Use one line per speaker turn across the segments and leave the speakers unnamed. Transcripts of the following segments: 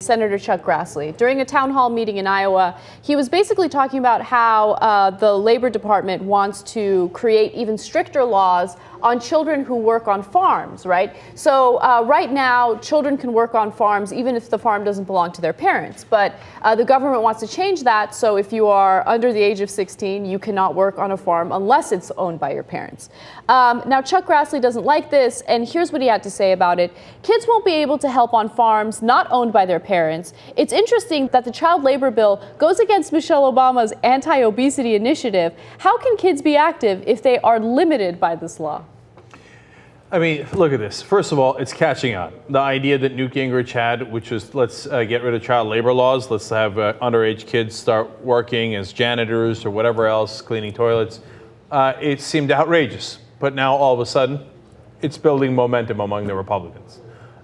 Senator Chuck Grassley. During a town hall meeting in Iowa, he was basically talking about how the Labor Department wants to create even stricter laws on children who work on farms, right? So right now, children can work on farms even if the farm doesn't belong to their parents. But the government wants to change that. So if you are under the age of 16, you cannot work on a farm unless it's owned by your parents. Now, Chuck Grassley doesn't like this, and here's what he had to say about it. Kids won't be able to help on farms not owned by their parents. It's interesting that the child labor bill goes against Michelle Obama's anti-obesity initiative. How can kids be active if they are limited by this law?
I mean, look at this. First of all, it's catching on. The idea that Newt Gingrich had, which was let's get rid of child labor laws, let's have underage kids start working as janitors or whatever else, cleaning toilets, it seemed outrageous. But now all of a sudden, it's building momentum among the Republicans.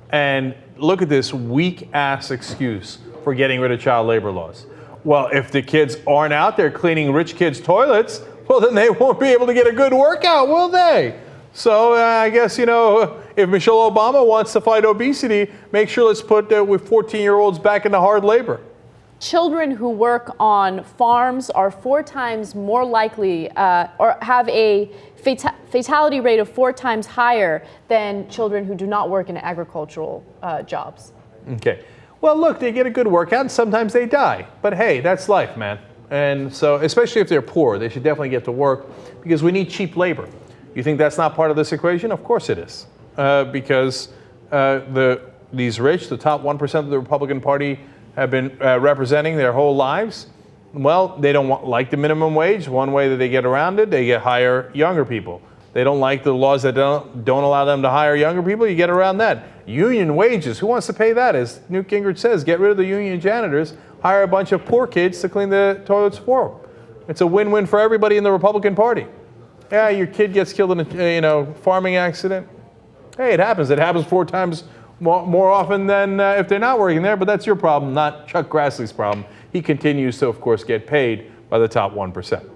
And look at this weak-ass excuse for getting rid of child labor laws. Well, if the kids aren't out there cleaning rich kids' toilets, well, then they won't be able to get a good workout, will they? So I guess, you know, if Michelle Obama wants to fight obesity, make sure let's put with 14-year-olds back into hard labor.
Children who work on farms are 4 times more likely or have a fatality rate of 4 times higher than children who do not work in agricultural jobs.
Okay. Well, look, they get a good workout and sometimes they die. But hey, that's life, man. And so, especially if they're poor, they should definitely get to work because we need cheap labor. You think that's not part of this equation? Of course it is. Because these rich, the top 1% of the Republican Party, have been representing their whole lives. Well, they don't like the minimum wage. One way that they get around it, they hire younger people. They don't like the laws that don't allow them to hire younger people. You get around that. Union wages, who wants to pay that? As Newt Gingrich says, get rid of the union janitors, hire a bunch of poor kids to clean the toilets for them. It's a win-win for everybody in the Republican Party. Yeah, your kid gets killed in a farming accident. Hey, it happens. It happens 4 times more often than if they're not working there, but that's your problem, not Chuck Grassley's problem. He continues to, of course, get paid by the top 1%.